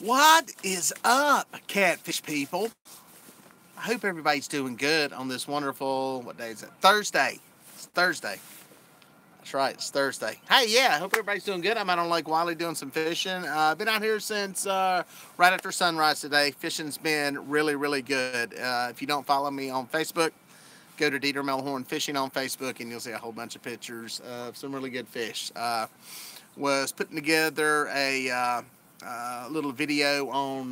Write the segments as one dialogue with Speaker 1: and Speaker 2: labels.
Speaker 1: What is up, catfish people? I hope everybody's doing good on this wonderful, what day is it? Thursday. It's Thursday. That's right, it's Thursday. Hey, yeah, I hope everybody's doing good. I'm out on Lake Wiley doing some fishing. I've been out here since right after sunrise today. Fishing's been really, really good. If you don't follow me on Facebook, go to Dieter Melhorn Fishing on Facebook and you'll see a whole bunch of pictures of some really good fish. Was putting together a little video on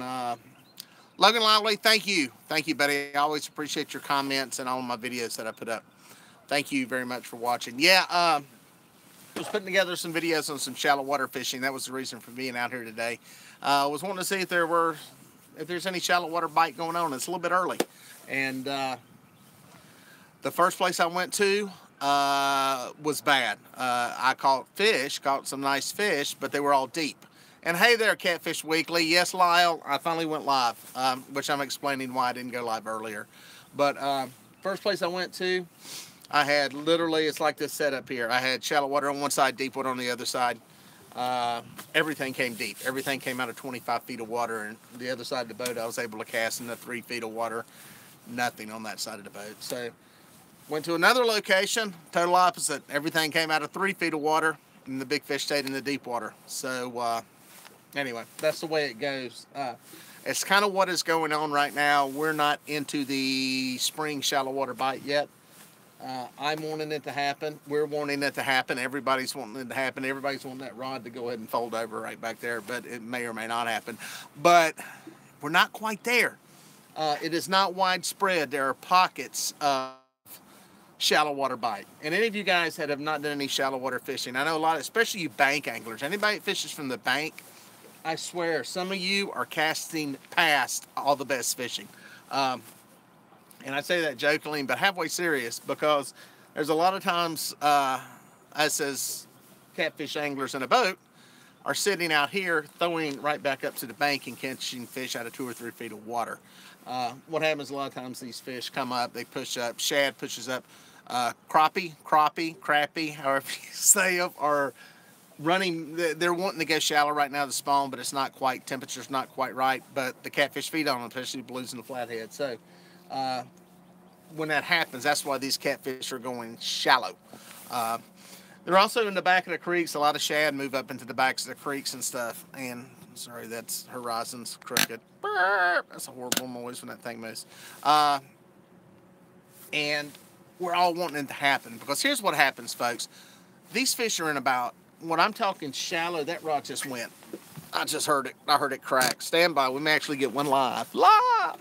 Speaker 1: Logan Lively. Thank you, buddy. I always appreciate your comments and all my videos that I put up. Thank you very much for watching. Yeah, was putting together some videos on some shallow water fishing. That was the reason for being out here today. Was wanting to see if there's any shallow water bite going on. It's a little bit early, and the first place I went to was bad. I caught some nice fish, but they were all deep. And hey there, Catfish Weekly. Yes, Lyle, I finally went live, which I'm explaining why I didn't go live earlier. But first place I went to, I had literally, it's like this setup here. I had shallow water on one side, deep water on the other side. Everything came deep. Everything came out of 25 feet of water. And the other side of the boat, I was able to cast into 3 feet of water. Nothing on that side of the boat. So went to another location, total opposite. Everything came out of 3 feet of water, and the big fish stayed in the deep water. So anyway, that's the way it goes. It's kind of what is going on right now. We're not into the spring shallow water bite yet. I'm wanting it to happen. We're wanting it to happen. Everybody's wanting it to happen. Everybody's wanting that rod to go ahead and fold over right back there, but it may or may not happen. But we're not quite there. It is not widespread. There are pockets of shallow water bite. And any of you guys that have not done any shallow water fishing, I know a lot, especially you bank anglers. Anybody that fishes from the bank, I swear, some of you are casting past all the best fishing. And I say that jokingly, but halfway serious, because there's a lot of times us as catfish anglers in a boat are sitting out here throwing right back up to the bank and catching fish out of 2 or 3 feet of water. What happens a lot of times, these fish come up, they push up, shad pushes up, crappie, however you say them, are running. They're wanting to go shallow right now to spawn, but it's not quite, temperature's not quite right, but the catfish feed on them, especially the blues and the flathead. So when that happens, that's why these catfish are going shallow. They're also in the back of the creeks. A lot of shad move up into the backs of the creeks and stuff. And sorry, that's Horizon's crooked. That's a horrible noise when that thing moves. And we're all wanting it to happen, because here's what happens, folks. These fish are in about, when I'm talking shallow, that rod just went. I just heard it. I heard it crack. Stand by. We may actually get one live. Live!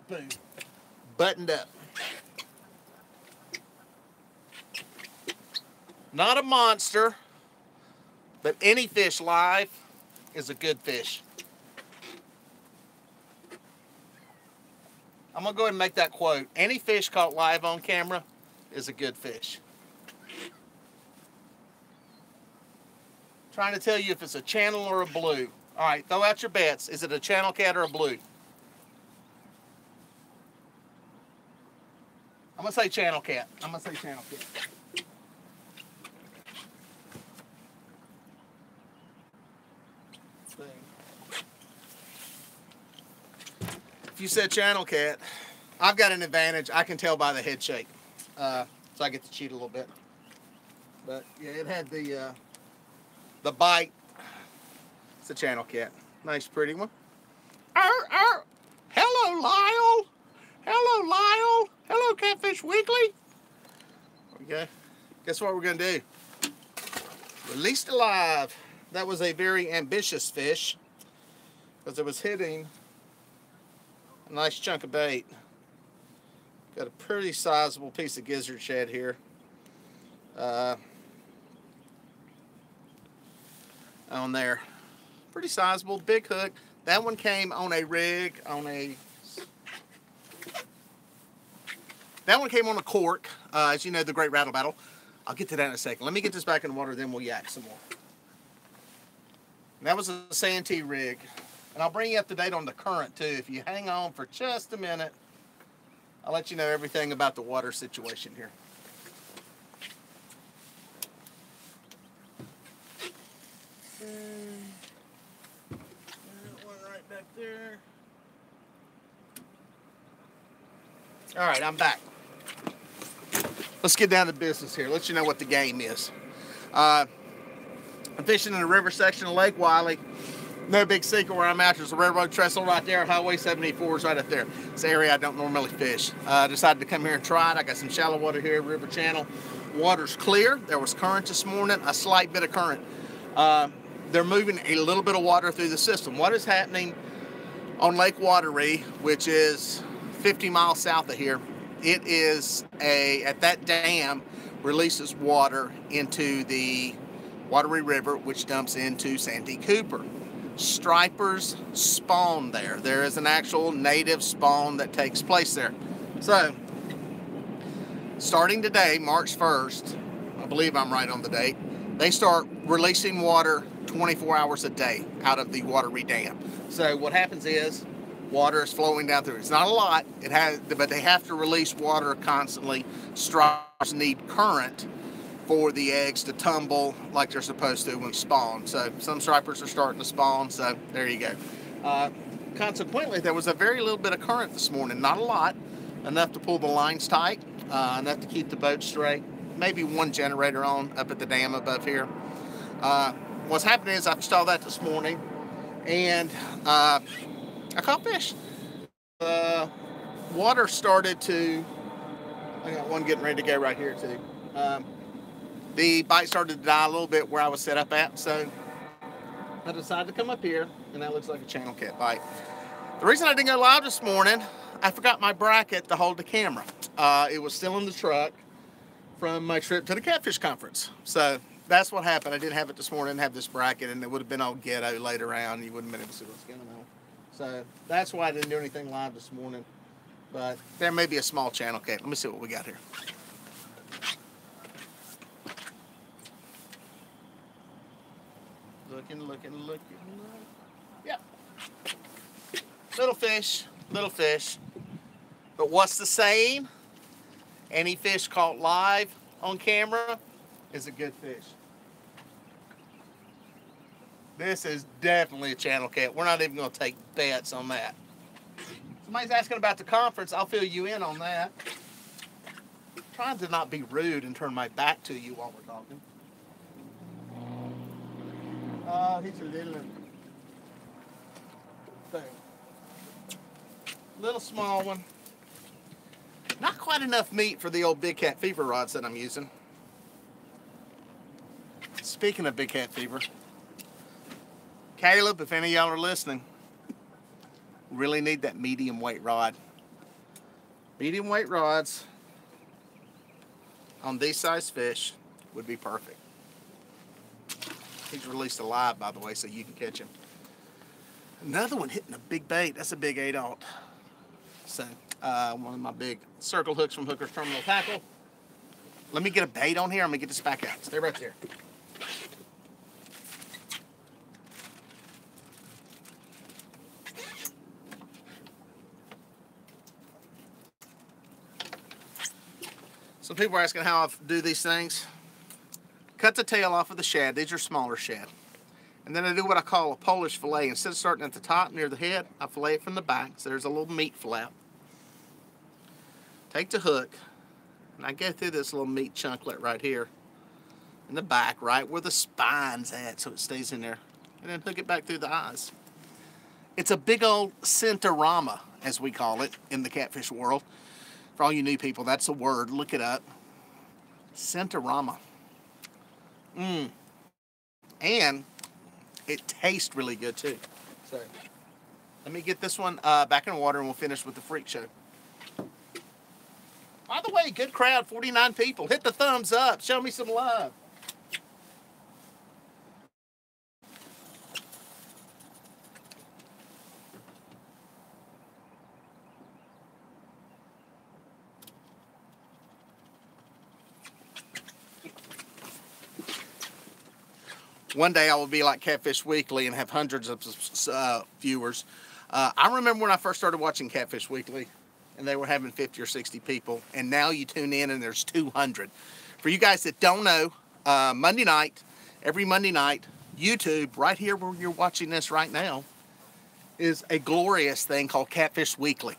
Speaker 1: Boom. Buttoned up. Not a monster, but any fish live is a good fish. I'm going to go ahead and make that quote. Any fish caught live on camera is a good fish. Trying to tell you if it's a channel or a blue. All right, throw out your bets. Is it a channel cat or a blue? I'm going to say channel cat. If you said channel cat, I've got an advantage. I can tell by the head shake. So I get to cheat a little bit. But yeah, it had the bite. It's a channel cat. Nice, pretty one. Arr. Hello, Lyle. Hello, Catfish Weekly. Okay. Guess what we're going to do? Released alive. That was a very ambitious fish, because it was hitting a nice chunk of bait. Got a pretty sizable piece of gizzard shad here. On there. Pretty sizable, big hook. That one came on a rig, that one came on a cork, as you know, the Great Rattle Battle. I'll get to that in a second. Let me get this back in the water, then we'll yak some more. And that was a Santee rig. And I'll bring you up to date on the current, too. If you hang on for just a minute, I'll let you know everything about the water situation here. All right, I'm back. Let's get down to business here. Let you know what the game is. I'm fishing in the river section of Lake Wiley. No big secret where I'm at. There's a railroad trestle right there. Highway 74 is right up there. It's an area I don't normally fish. I decided to come here and try it. I got some shallow water here, river channel. Water's clear. There was current this morning, a slight bit of current. They're moving a little bit of water through the system. What is happening on Lake Wateree, which is 50 miles south of here, it is at that dam releases water into the Wateree River, which dumps into Santee Cooper. Stripers spawn there. There is an actual native spawn that takes place there. So, starting today, March 1st, I believe I'm right on the date, they start releasing water 24 hours a day out of the Wateree Dam. So what happens is, water is flowing down through. It's not a lot, but they have to release water constantly. Stripers need current for the eggs to tumble like they're supposed to when spawn. So some stripers are starting to spawn, so there you go. Consequently, there was a very little bit of current this morning, not a lot, enough to pull the lines tight, enough to keep the boat straight, maybe one generator on up at the dam above here. What's happening is I saw that this morning, and I caught fish. Water started to, I got one getting ready to go right here too. The bite started to die a little bit where I was set up at, so I decided to come up here, and that looks like a channel cat bite. The reason I didn't go live this morning, I forgot my bracket to hold the camera. It was still in the truck from my trip to the Catfish conference. So that's what happened. I didn't have it this morning, didn't have this bracket, and it would have been all ghetto later on. You wouldn't have been able to see what's going on. So that's why I didn't do anything live this morning. But there may be a small channel cat. Let me see what we got here. Looking. Yep. Little fish. But what's the saying? Any fish caught live on camera is a good fish. This is definitely a channel cat. We're not even going to take bets on that. Somebody's asking about the conference. I'll fill you in on that. I'm trying to not be rude and turn my back to you while we're talking. He's a little small one. Not quite enough meat for the old big cat fever rods that I'm using. Speaking of big cat fever, Caleb, if any of y'all are listening, really need that medium weight rod. Medium weight rods on these size fish would be perfect. He's released alive, by the way, so you can catch him. Another one hitting a big bait. That's a big 8/0. So, one of my big circle hooks from Hooker's Terminal Tackle. Let me get a bait on here. I'm going to get this back out. Stay right there. Some people are asking how I do these things. Cut the tail off of the shad. These are smaller shad. And then I do what I call a Polish fillet. Instead of starting at the top near the head, I fillet it from the back. So there's a little meat flap. Take the hook, and I go through this little meat chunklet right here in the back, right where the spine's at, so it stays in there. And then hook it back through the eyes. It's a big old centorama, as we call it in the catfish world. For all you new people, that's a word. Look it up. Centorama. And it tastes really good too. So let me get this one back in the water and we'll finish with the freak show. By the way, good crowd, 49 people. Hit the thumbs up. Show me some love. One day I will be like Catfish Weekly and have hundreds of viewers. I remember when I first started watching Catfish Weekly and they were having 50 or 60 people, and now you tune in and there's 200. For you guys that don't know, Monday night, every Monday night, YouTube, right here where you're watching this right now, is a glorious thing called Catfish Weekly.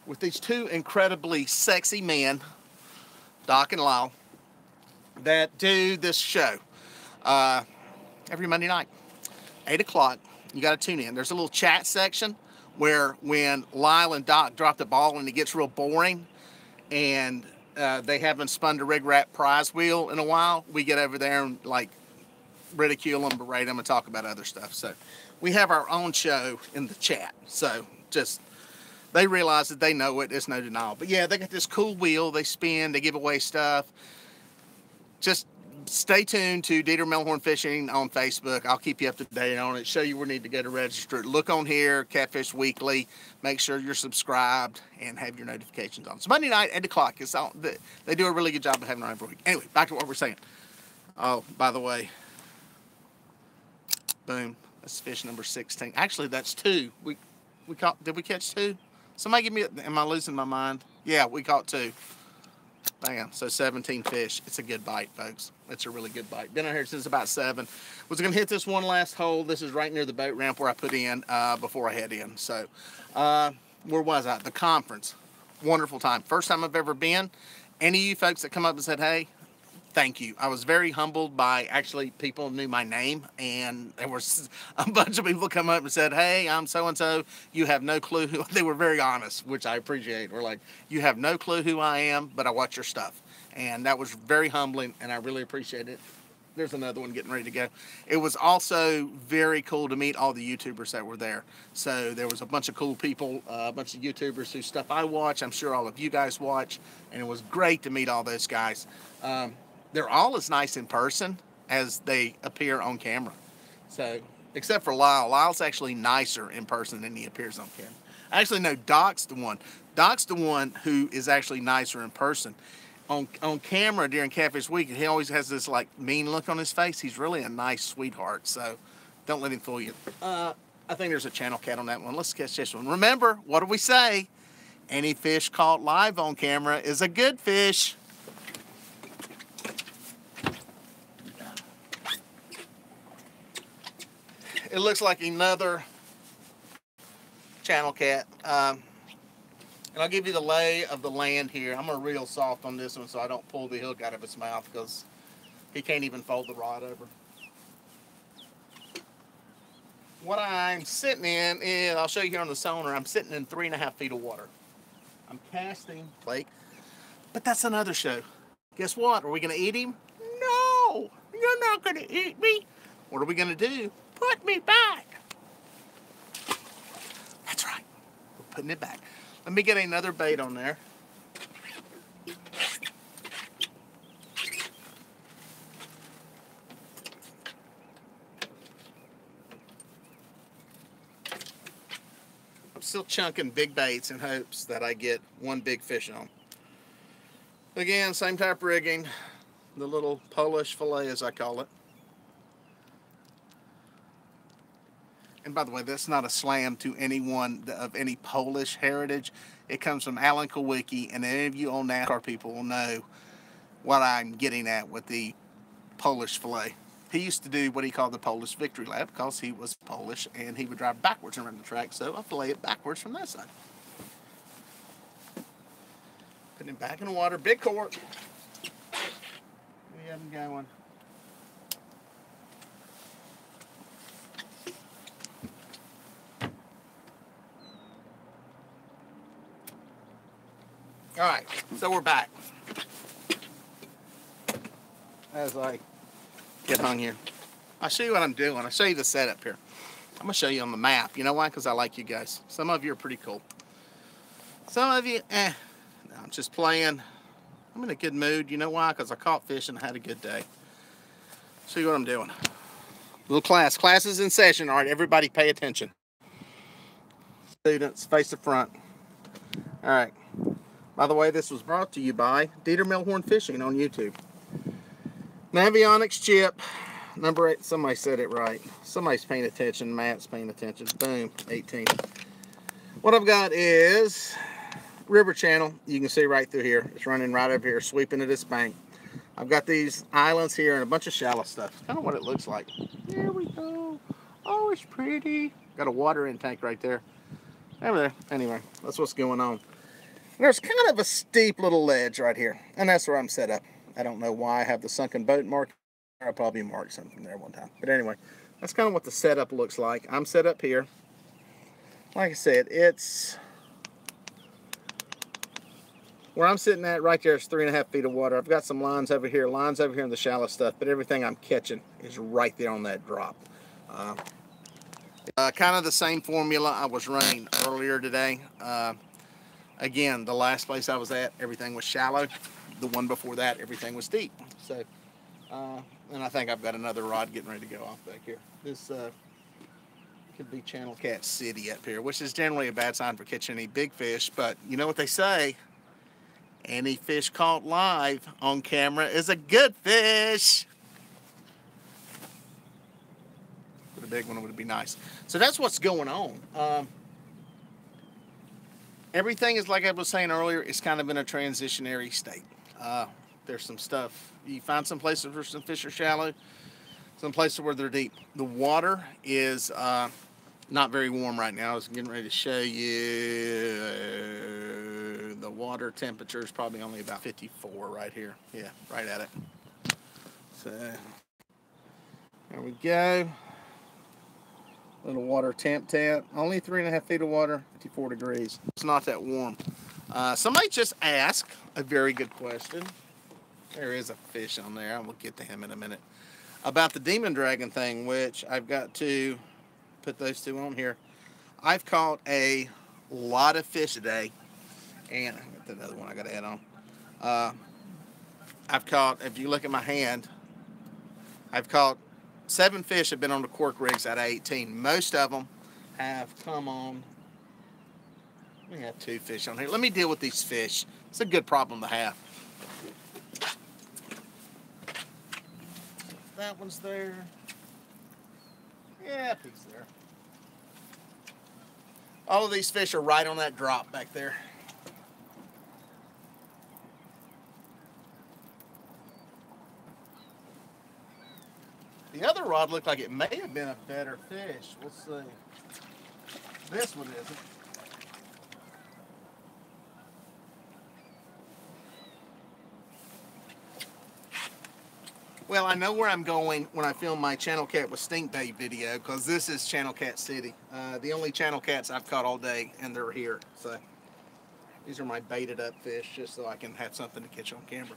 Speaker 1: with these two incredibly sexy men, Doc and Lyle, that do this show every Monday night, 8 o'clock. You got to tune in. There's a little chat section where when Lyle and Doc drop the ball and it gets real boring and they haven't spun the rig wrap prize wheel in a while, we get over there and like ridicule them, berate them, and talk about other stuff. So we have our own show in the chat. So just, they realize that they know it. It's no denial. But yeah, they got this cool wheel. They spin. They give away stuff. Just stay tuned to Dieter Melhorn Fishing on Facebook. I'll keep you up to date on it. Show you where you need to go to register. Look on here, Catfish Weekly. Make sure you're subscribed and have your notifications on. So Monday night, 8 o'clock. It's on. They do a really good job of having it on every week. Anyway, back to what we're saying. Oh, by the way, boom. That's fish number 16. Actually, that's 2. We caught. Did we catch 2? Somebody give me. Am I losing my mind? Yeah, we caught 2. Bam. So 17 fish. It's a good bite, folks. It's a really good bite. Been out here since about 7. Was going to hit this one last hole. This is right near the boat ramp where I put in before I head in. So where was I? The conference. Wonderful time. First time I've ever been. Any of you folks that come up and said, hey, thank you. I was very humbled by actually people knew my name, and there was a bunch of people come up and said, hey, I'm so-and-so. You have no clue who. They were very honest, which I appreciate. We're like, you have no clue who I am, but I watch your stuff. And that was very humbling, and I really appreciate it. There's another one getting ready to go. It was also very cool to meet all the YouTubers that were there. So there was a bunch of cool people, a bunch of YouTubers whose stuff I watch. I'm sure all of you guys watch, and it was great to meet all those guys. They're all as nice in person as they appear on camera. So, except for Lyle. Lyle's actually nicer in person than he appears on camera. Actually, no, Doc's the one. Doc's the one who is actually nicer in person. On camera during Catfish Week, he always has this like mean look on his face. He's really a nice sweetheart, so don't let him fool you. I think there's a channel cat on that one. Let's catch this one. Remember, what do we say? Any fish caught live on camera is a good fish. It looks like another channel cat. And I'll give you the lay of the land here. I'm going to reel soft on this one so I don't pull the hook out of its mouth because he can't even fold the rod over. What I'm sitting in is, I'll show you here on the sonar, I'm sitting in 3.5 feet of water. I'm casting lake, but that's another show. Guess what? Are we going to eat him? No, you're not going to eat me. What are we going to do? Put me back. That's right. We're putting it back. Let me get another bait on there. I'm still chunking big baits in hopes that I get one big fish on. Again, same type rigging. The little Polish fillet, as I call it. And by the way, that's not a slam to anyone of any Polish heritage. It comes from Alan Kowicki, and any of you old NASCAR people will know what I'm getting at with the Polish fillet. He used to do what he called the Polish victory lap because he was Polish, and he would drive backwards around the track, so I fillet it backwards from that side. Putting it back in the water, big cork. We have him going. All right, so we're back. As I get hung here, I'll show you what I'm doing. I'll show you the setup here. I'm going to show you on the map. You know why? Because I like you guys. Some of you are pretty cool. Some of you, no, I'm just playing. I'm in a good mood. You know why? Because I caught fish and I had a good day. See what I'm doing. Little class. Class is in session. All right, everybody pay attention. Students, face the front. All right. By the way, this was brought to you by Dieter Melhorn Fishing on YouTube. Navionics chip, number 8. Somebody said it right. Somebody's paying attention. Matt's paying attention. Boom, 18. What I've got is river channel. You can see right through here. It's running right over here, sweeping to this bank. I've got these islands here and a bunch of shallow stuff. It's kind of what it looks like. There we go. Oh, it's pretty. Got a water intake right there. Over there. Anyway, that's what's going on. There's kind of a steep little ledge right here, and that's where I'm set up. I don't know why I have the sunken boat mark. I probably marked something there one time. But anyway, that's kind of what the setup looks like. I'm set up here. Like I said, it's where I'm sitting at right there is 3.5 feet of water. I've got some lines over here in the shallow stuff, but everything I'm catching is right there on that drop. Kind of the same formula I was running earlier today. Again, the last place I was at, everything was shallow. The one before that, everything was deep. So, and I think I've got another rod getting ready to go off back here. This could be Channel Cat City up here, which is generally a bad sign for catching any big fish. But you know what they say? Any fish caught live on camera is a good fish. But a big one would be nice. So that's what's going on. Everything is, like I was saying earlier, it's kind of in a transitionary state. There's some stuff. You find some places where some fish are shallow, some places where they're deep. The water is not very warm right now. I was getting ready to show you the water temperature is probably only about 54 right here. Yeah, right at it. So there we go. Little water temp. Only 3.5 feet of water, 54 degrees. It's not that warm. Somebody just asked a very good question. There is a fish on there. I will get to him in a minute. About the demon dragon thing, which I've got to put those two on here. I've caught a lot of fish today, and I got another one I got to add on. I've caught, if you look at my hand, I've caught 7 fish have been on the cork rigs out of 18. Most of them have come on. We have 2 fish on here. Let me deal with these fish. It's a good problem to have. That one's there. Yeah, he's there. All of these fish are right on that drop back there. The other rod looked like it may have been a better fish. We'll see. This one isn't. Well, I know where I'm going when I film my Channel Cat with Stink Bait video, because this is Channel Cat City. The only channel cats I've caught all day, and they're here. So these are my baited up fish, just so I can have something to catch on camera.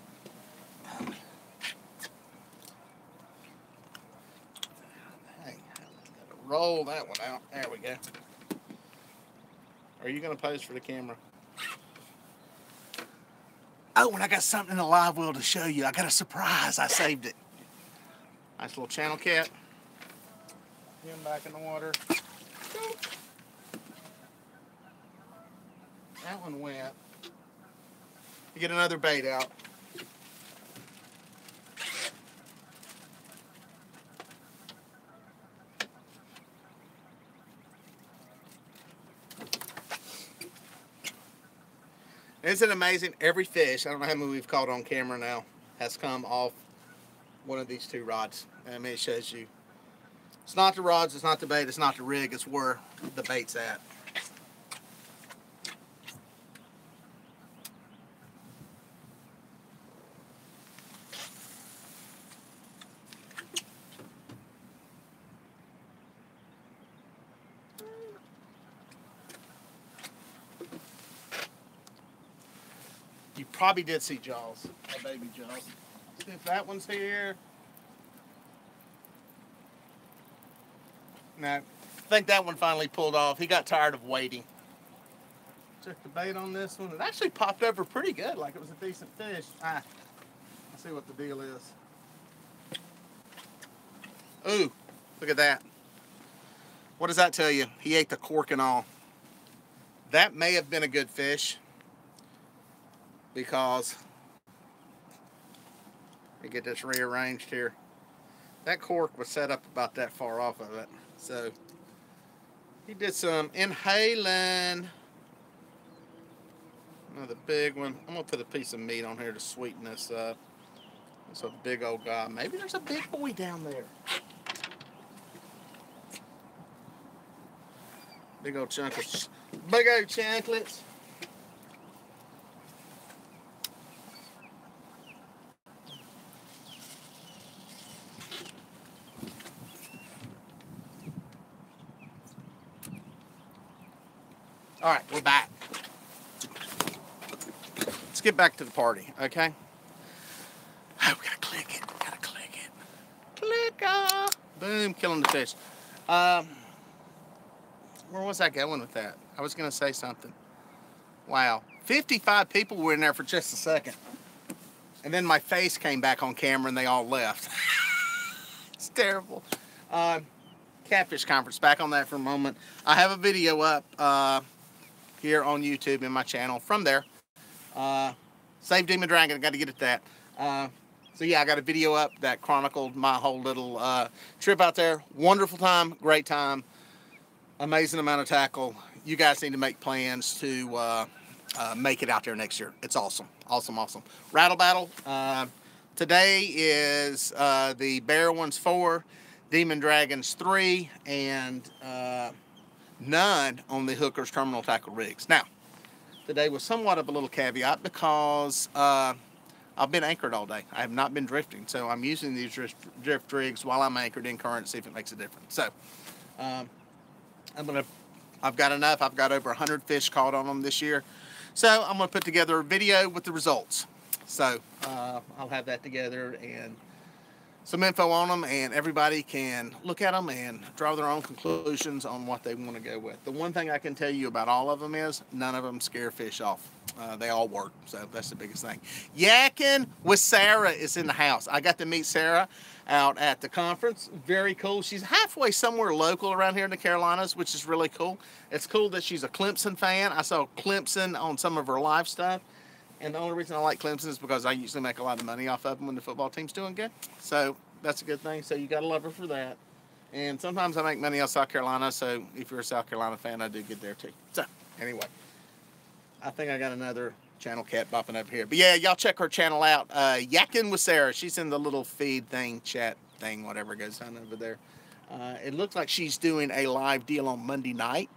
Speaker 1: Hey, gotta roll that one out. There we go. Are you going to pose for the camera? Oh, and I got something in the live well to show you. I got a surprise. I saved it. Nice little channel cat. Get him back in the water. That one went. You get another bait out. Isn't it amazing? Every fish, I don't know how many we've caught on camera now, has come off one of these 2 rods. I mean, it shows you. It's not the rods, it's not the bait, it's not the rig, it's where the bait's at. You probably did see Jaws, a baby Jaws. See if that one's here. No, I think that one finally pulled off. He got tired of waiting. Took the bait on this one. It actually popped over pretty good, like it was a decent fish. Let's see what the deal is. Ooh, look at that. What does that tell you? He ate the cork and all. That may have been a good fish, because let me get this rearranged here. That cork was set up about that far off of it. So he did some inhaling. Another big one. I'm gonna put a piece of meat on here to sweeten this up. It's a big old guy. Maybe there's a big boy down there. Big old chunk of big old chunklets. All right, we're back. Let's get back to the party, okay? Oh, we gotta click it. Gotta click it. Clicker. Boom, killing the fish. Where was I going with that? I was gonna say something. Wow, 55 people were in there for just a second, and then my face came back on camera, and they all left. It's terrible. Catfish conference. Back on that for a moment. I have a video up here on YouTube in my channel from there. Save Demon Dragon. Got to get at that. So yeah, I got a video up that chronicled my whole little trip out there. Wonderful time, great time, amazing amount of tackle. You guys need to make plans to make it out there next year. It's awesome, awesome, awesome. Rattle Battle. Today is the Bear ones 4, Demon Dragons 3, and none on the Hooker's terminal tackle rigs. Now, today was somewhat of a little caveat because I've been anchored all day. I have not been drifting, so I'm using these drift rigs while I'm anchored in current to see if it makes a difference. So I've got enough. I've got over 100 fish caught on them this year. So I'm gonna put together a video with the results. So I'll have that together and some info on them, and everybody can look at them and draw their own conclusions on what they want to go with. The one thing I can tell you about all of them is none of them scare fish off. They all work, so that's the biggest thing. Yakking with Sarah is in the house. I got to meet Sarah out at the conference. Very cool. She's halfway somewhere local around here in the Carolinas, which is really cool. It's cool that she's a Clemson fan. I saw Clemson on some of her live stuff. And the only reason I like Clemson is because I usually make a lot of money off of them when the football team's doing good. So that's a good thing. So you got to love her for that. And sometimes I make money out of South Carolina. So if you're a South Carolina fan, I do get there too. So anyway, I think I got another channel cat bopping up here. But yeah, y'all check her channel out. Yakking with Sarah. She's in the little feed thing, chat thing, whatever goes on over there. It looks like she's doing a live deal on Monday night.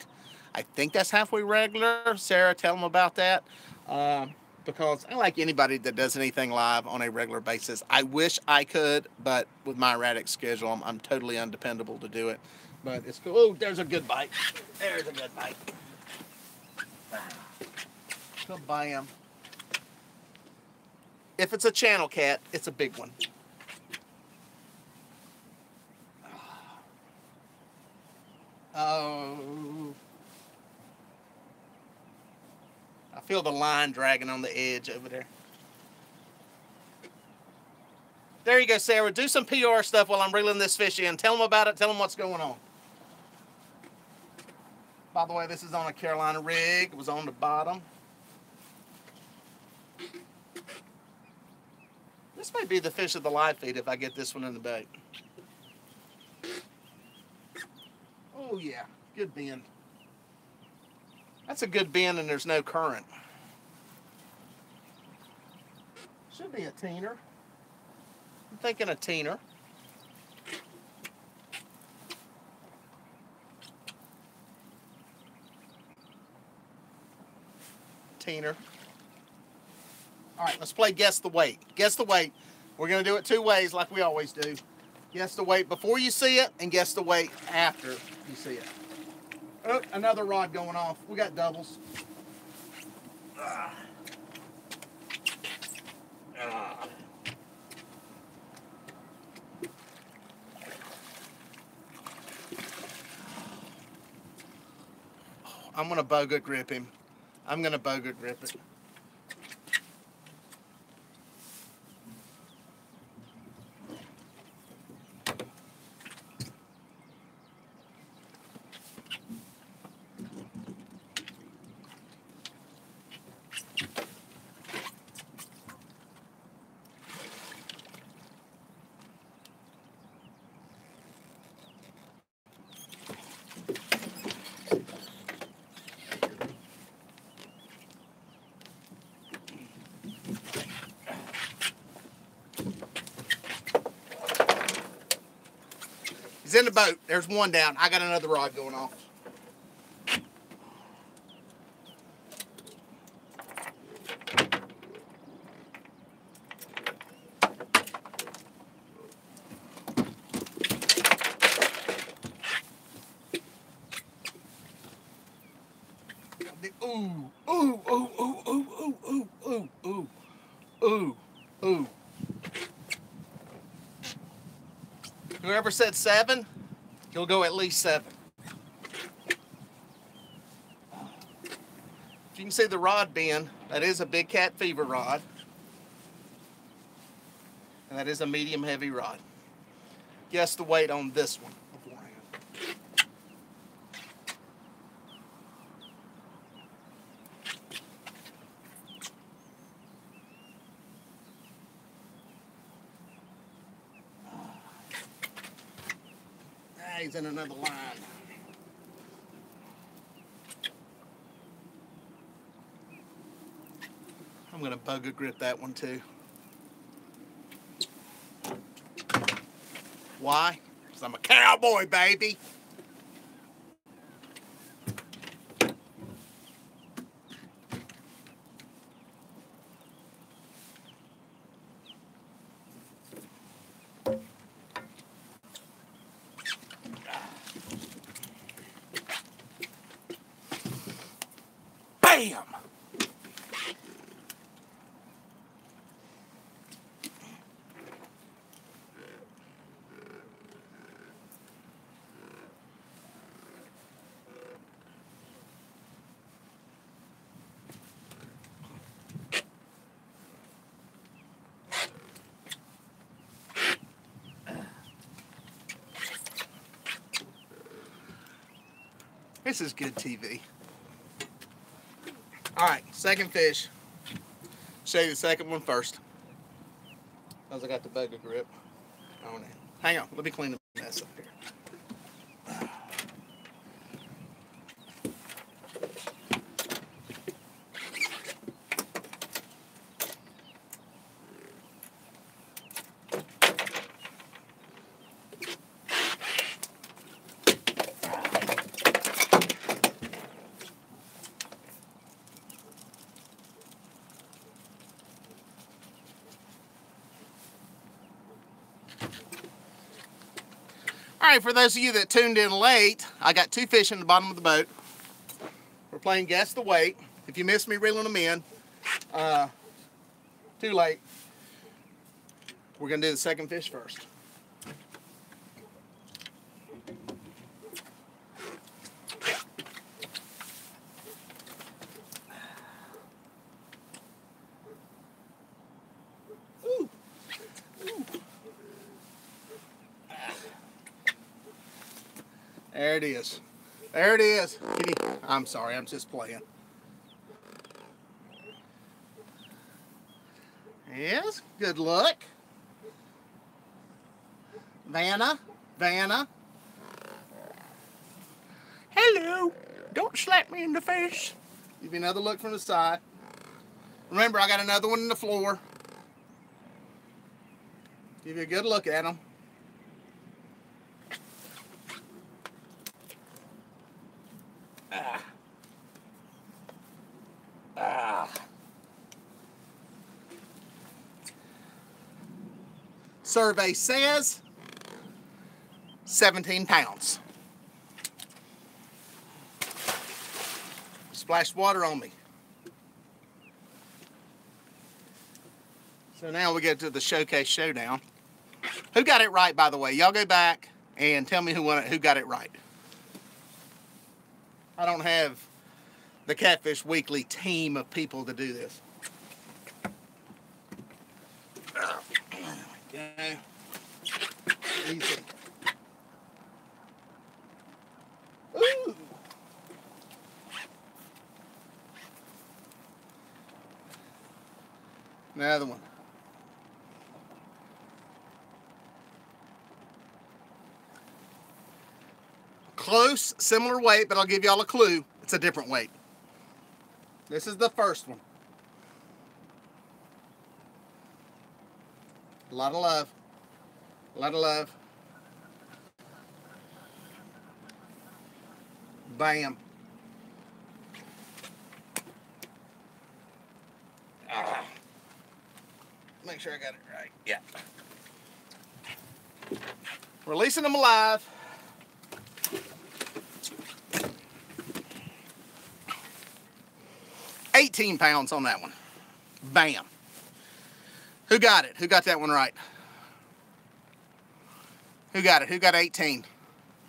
Speaker 1: I think that's halfway regular. Sarah, tell them about that. Because I like anybody that does anything live on a regular basis. I wish I could, but with my erratic schedule, I'm totally undependable to do it. But it's cool. Oh, there's a good bite. There's a good bite. Bam. If it's a channel cat, it's a big one. Oh. I feel the line dragging on the edge over there. There you go, Sarah. Do some PR stuff while I'm reeling this fish in. Tell them about it. Tell them what's going on. By the way, this is on a Carolina rig. It was on the bottom. This may be the fish of the live feed if I get this one in the bait. Oh, yeah. Good bend. That's a good bend and there's no current. Should be a teener. I'm thinking a teener. Teener. All right, let's play guess the weight. Guess the weight. We're going to do it 2 ways like we always do. Guess the weight before you see it and guess the weight after you see it. Oh, another rod going off. We got doubles. I'm going to boga grip him. I'm going to boga grip it. He's in the boat. There's one down. I got another rod going off. Whoever said 7, he'll go at least 7. If you can see the rod bend, that is a big cat fever rod. And that is a medium heavy rod. Guess the weight on this one beforehand. He's in another line. I'm going to bugger grip that one too. Why? Because I'm a cowboy, baby. Bam! This is good TV. All right, second fish. Show you the second one first. Because I got the bugger grip on it. Hang on, let me clean the mess up here. All right, for those of you that tuned in late, I got 2 fish in the bottom of the boat. We're playing guess the weight. If you missed me reeling them in, too late. We're gonna do the second fish first. There it is. There it is. I'm sorry, I'm just playing. Yes, good luck. Vanna. Hello. Don't slap me in the face. Give me another look from the side. Remember, I got another one in the floor. Give you a good look at them. Survey says 17 pounds. Splashed water on me. So now we get to the showcase showdown. Who got it right, by the way? Y'all go back and tell me who got it right. I don't have the Catfish Weekly team of people to do this. Okay. Easy. Ooh. Another one. Close, similar weight, but I'll give y'all a clue. It's a different weight. This is the first one. A lot of love. A lot of love. Bam. Make sure I got it right. Yeah. Releasing them alive. $18 pounds on that one. Bam. Who got it? Who got that one right? Who got it? Who got 18?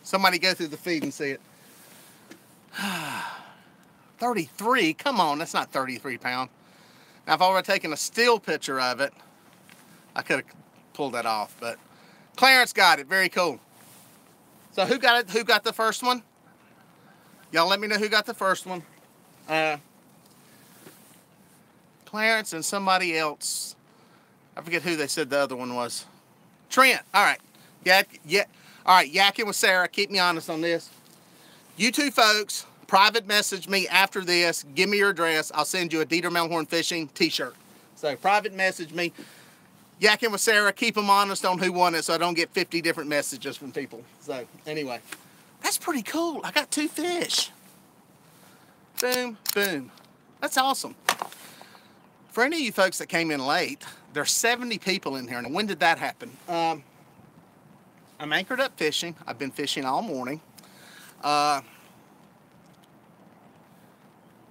Speaker 1: Somebody go through the feed and see it. 33? Come on, that's not 33 pound. Now, if I were taking a still picture of it, I could have pulled that off, but Clarence got it. Very cool. So who got it? Who got the first one? Y'all let me know who got the first one. Clarence and somebody else. I forget who they said the other one was. Trent. All right. Yeah. All right. Yakking with Sarah. Keep me honest on this. You two folks, private message me after this. Give me your address. I'll send you a Dieter Melhorn Fishing t-shirt. So private message me. Yakking with Sarah. Keep them honest on who won it so I don't get 50 different messages from people. So anyway, that's pretty cool. I got 2 fish. Boom, boom. That's awesome. For any of you folks that came in late, there's 70 people in here. And when did that happen? I'm anchored up fishing. I've been fishing all morning. It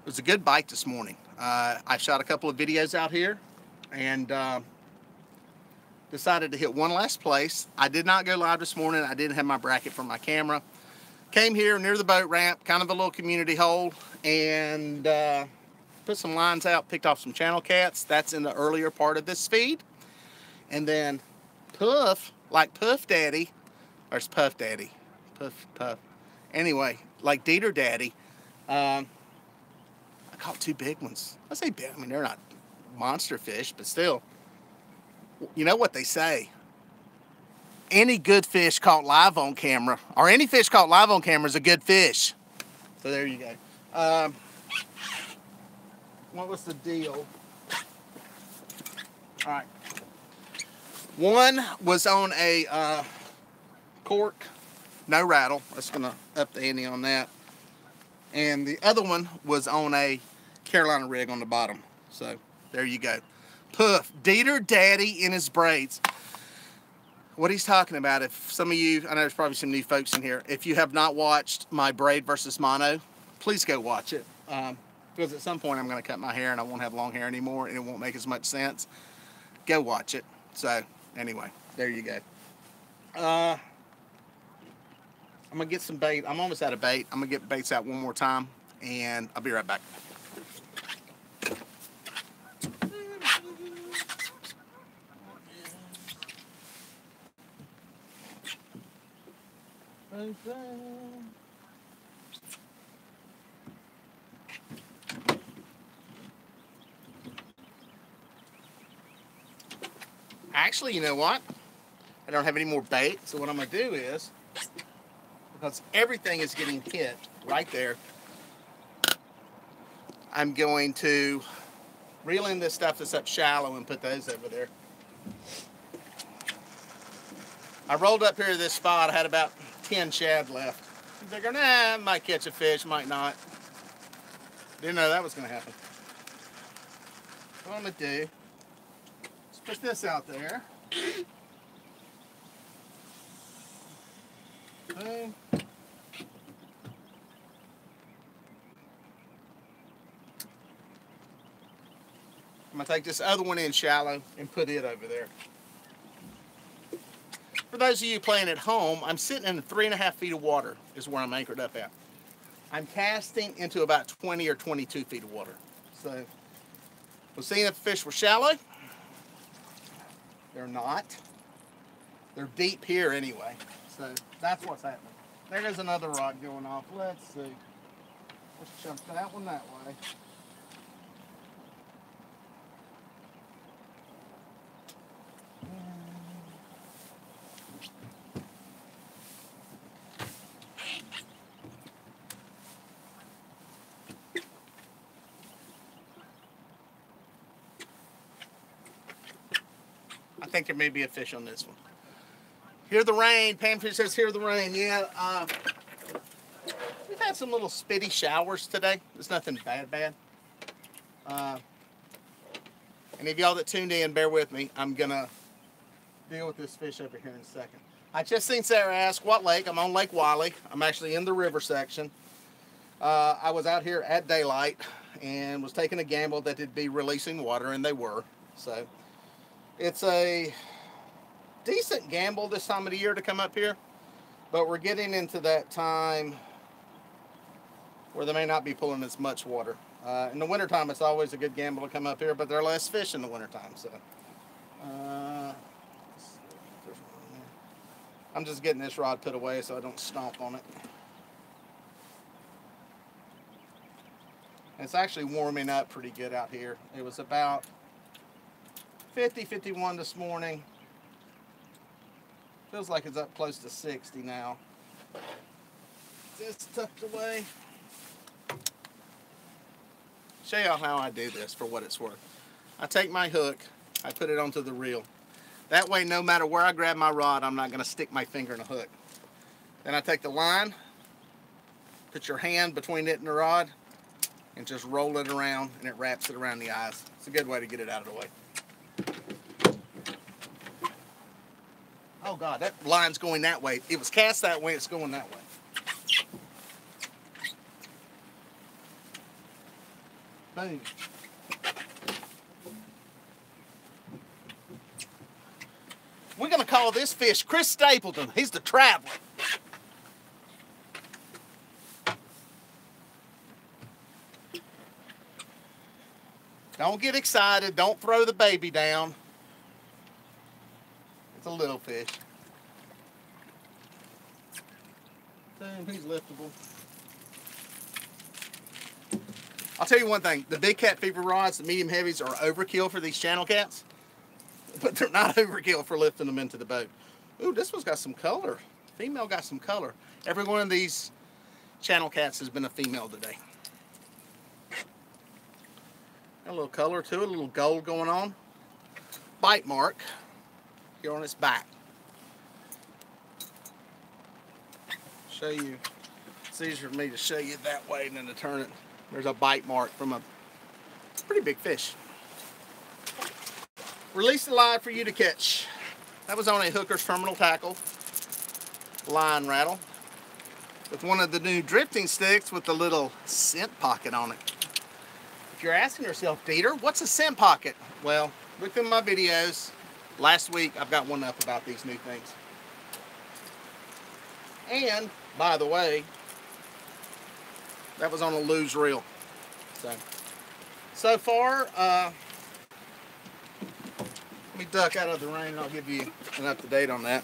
Speaker 1: was a good bite this morning. I shot a couple of videos out here and decided to hit one last place. I did not go live this morning. I didn't have my bracket for my camera. Came here near the boat ramp, kind of a little community hole, and put some lines out, picked off some channel cats. That's in the earlier part of this feed. And then Puff, like Puff Daddy, or it's Puff Daddy, Puff. Anyway, like Dieter Daddy, I caught 2 big ones. I say big, I mean, they're not monster fish, but still, you know what they say. Any good fish caught live on camera, or any fish caught live on camera is a good fish. So there you go. What was the deal? All right. One was on a cork, no rattle. That's gonna up the ante on that. And the other one was on a Carolina rig on the bottom. So there you go. Puff, Dieter Daddy in his braids. What he's talking about, if some of you, I know there's probably some new folks in here, if you have not watched my braid versus mono, please go watch it. Because at some point I'm going to cut my hair and I won't have long hair anymore and it won't make as much sense. Go watch it. So anyway, there you go. I'm going to get some bait. I'm almost out of bait. I'm going to get baits out one more time and I'll be right back. Actually, you know what? I don't have any more bait, so what I'm going to do is, because everything is getting hit right there, I'm going to reel in this stuff that's up shallow and put those over there. I rolled up here to this spot. I had about 10 shad left. I figured, nah, I might catch a fish, might not. Didn't know that was going to happen. What I'm going to do is put this out there. Boom. I'm going to take this other one in shallow and put it over there. For those of you playing at home, I'm sitting in 3.5 feet of water is where I'm anchored up at. I'm casting into about 20 or 22 feet of water. So we're seeing if the fish were shallow. They're not. They're deep here anyway. So that's what's happening. There is another rod going off. Let's see. Let's jump that one that way. I think there may be a fish on this one. Hear the rain. Pamfish says, hear the rain. Yeah, we've had some little spitty showers today. It's nothing bad. And if y'all that tuned in, bear with me. I'm going to deal with this fish over here in a second. I just seen Sarah ask, what lake? I'm on Lake Wiley. I'm actually in the river section. I was out here at daylight and was taking a gamble that it'd be releasing water, and they were. So it's a decent gamble this time of the year to come up here, but we're getting into that time where they may not be pulling as much water. In the wintertime, it's always a good gamble to come up here, but there are less fish in the wintertime. So I'm just getting this rod put away so I don't stomp on it. It's actually warming up pretty good out here. It was about 50, 51 this morning. Feels like it's up close to 60 now. This tucked away. Show y'all how I do this for what it's worth. I take my hook, I put it onto the reel. That way, no matter where I grab my rod, I'm not going to stick my finger in a hook. Then I take the line, put your hand between it and the rod, and just roll it around, and it wraps it around the eyes. It's a good way to get it out of the way. Oh God, that line's going that way. It was cast that way, it's going that way. Boom. We're going to call this fish Chris Stapleton. He's the traveler. Don't get excited. Don't throw the baby down. It's a little fish. Damn, he's liftable. I'll tell you one thing. The big cat fever rods, the medium heavies, are overkill for these channel cats. But they're not overkill for lifting them into the boat. Ooh, this one's got some color. Female got some color. Every one of these channel cats has been a female today. Got a little color to it, a little gold going on. Bite mark here on its back. Show you. It's easier for me to show you that way than to turn it. There's a bite mark from a pretty big fish. Release the line for you to catch. That was on a Hooker's Terminal Tackle line rattle with one of the new drifting sticks with the little scent pocket on it. If you're asking yourself, Dieter, what's a scent pocket? Well, look at my videos. Last week, I've got one up about these new things. And, by the way, that was on a loose reel. So far, let me duck out of the rain and I'll give you an up-to-date on that.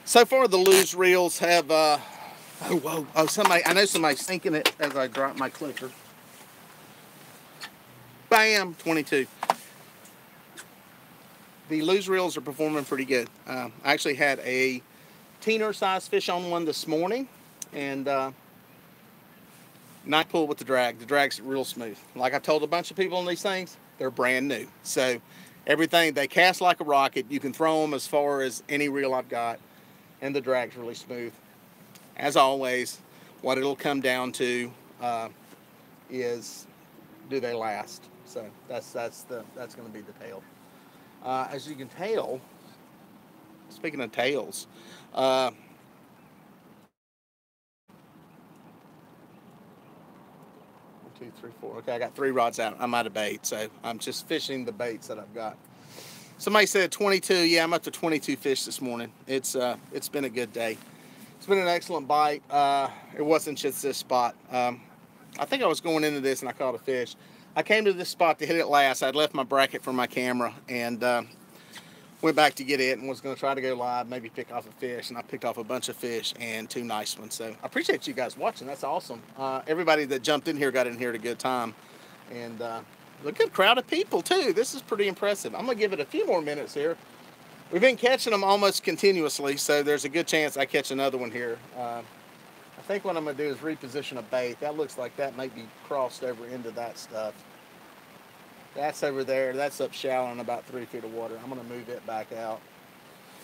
Speaker 1: So far, the loose reels have, oh, somebody, I know somebody's thinking it as I drop my clicker. Bam, 22. The loose reels are performing pretty good. I actually had a teener size fish on one this morning, and not pull with the drag. The drag's real smooth. Like I told a bunch of people on these things, they're brand new. So everything, they cast like a rocket. You can throw them as far as any reel I've got, and the drag's really smooth. As always, what it'll come down to is, do they last? So that's going to be the tail. As you can tell, speaking of tails, 1, 2, 3, 4. Okay, I got 3 rods out. I'm out of bait, so I'm just fishing the baits that I've got. Somebody said 22. Yeah, I'm up to 22 fish this morning. It's been a good day. It's been an excellent bite. It wasn't just this spot. I think I was going into this and I caught a fish. I came to this spot to hit it last. I'd left my bracket for my camera and went back to get it and was going to try to go live, maybe pick off a fish, and I picked off a bunch of fish and 2 nice ones. So I appreciate you guys watching. That's awesome. Everybody that jumped in here got in here at a good time, and a good crowd of people too. This is pretty impressive. I'm going to give it a few more minutes here. We've been catching them almost continuously, so there's a good chance I catch another one here. I think what I'm going to do is reposition a bait. That looks like that might be crossed over into that stuff. That's over there. That's up shallow in about 3 feet of water. I'm going to move it back out.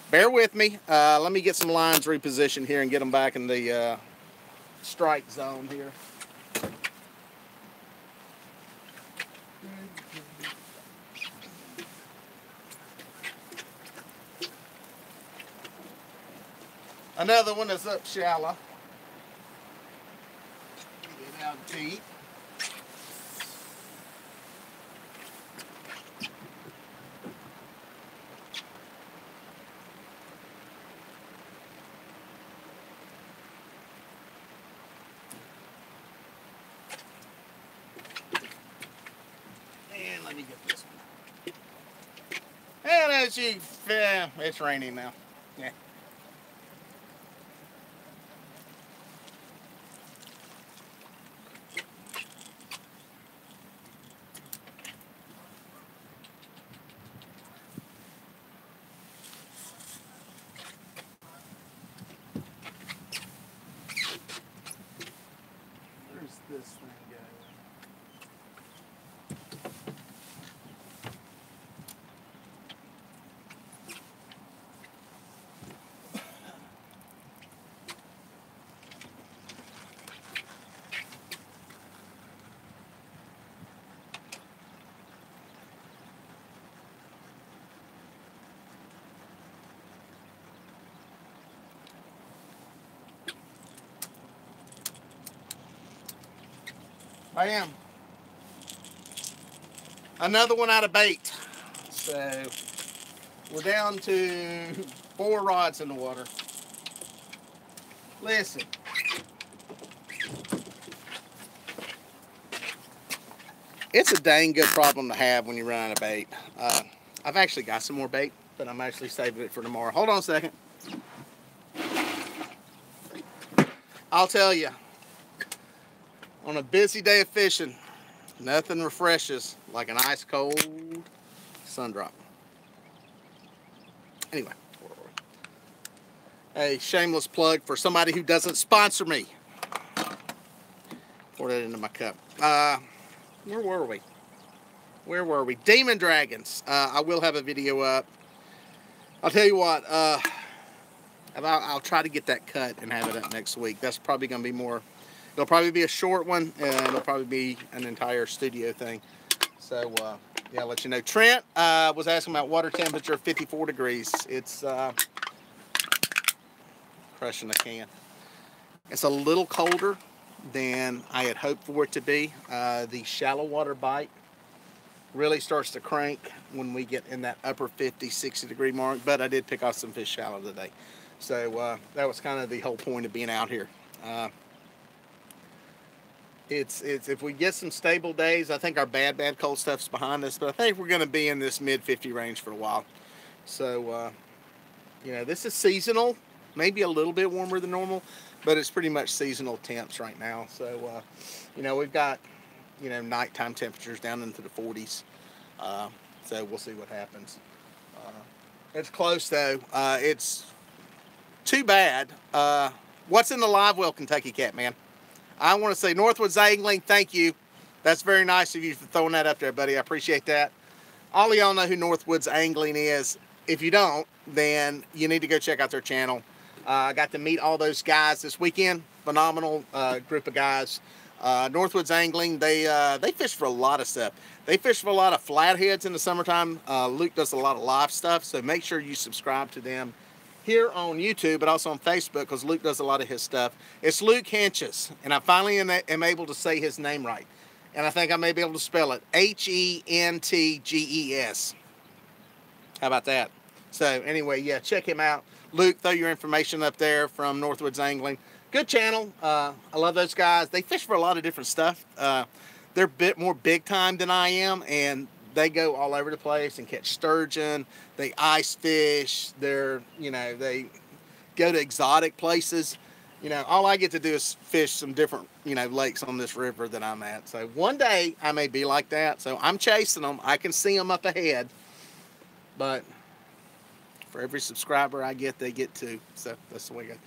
Speaker 1: Bear with me. Let me get some lines repositioned here and get them back in the strike zone here. Another one is up shallow. Get it out deep. Let me get this one. And as you, it's raining now. Yeah. Where's this thing going? I am. Another one out of bait. So we're down to 4 rods in the water. Listen. It's a dang good problem to have when you run out of bait. I've actually got some more bait, but I'm actually saving it for tomorrow. Hold on a second. I'll tell you, on a busy day of fishing, nothing refreshes like an ice cold sun drop. Anyway, a shameless plug for somebody who doesn't sponsor me. Pour that into my cup. Where were we? Where were we? Demon dragons. I will have a video up. I'll tell you what. I'll try to get that cut and have it up next week. That's probably going to be more. It'll probably be a short one, and it'll probably be an entire studio thing. So, yeah, I'll let you know. Trent was asking about water temperature, 54 degrees. It's crushing a can. It's a little colder than I had hoped for it to be. The shallow water bite really starts to crank when we get in that upper 50, 60 degree mark, but I did pick off some fish shallow today. So that was kind of the whole point of being out here. It's if we get some stable days, I think our bad cold stuff's behind us, but I think we're going to be in this mid 50 range for a while. So, you know, this is seasonal, maybe a little bit warmer than normal, but it's pretty much seasonal temps right now. So, you know, we've got, you know, nighttime temperatures down into the 40s. So we'll see what happens. It's close though. It's too bad. What's in the live well, Kentucky Cat Man? I want to say Northwoods Angling, thank you. That's very nice of you for throwing that up there, buddy. I appreciate that. All of y'all know who Northwoods Angling is. If you don't, then you need to go check out their channel. I got to meet all those guys this weekend. Phenomenal group of guys. Northwoods Angling, they fish for a lot of stuff. They fish for a lot of flatheads in the summertime. Luke does a lot of live stuff, so make sure you subscribe to them here on YouTube, but also on Facebook, because Luke does a lot of his stuff. It's Luke Henches, and I finally am able to say his name right. And I think I may be able to spell it. Hentges. How about that? So anyway, yeah, check him out. Luke, throw your information up there from Northwoods Angling. Good channel. I love those guys. They fish for a lot of different stuff. They're a bit more big time than I am, and they go all over the place and catch sturgeon. They ice fish. They're, you know, they go to exotic places. You know, all I get to do is fish some different, you know, lakes on this river that I'm at. So one day I may be like that. So I'm chasing them. I can see them up ahead. But for every subscriber I get, they get 2. So that's the way it goes.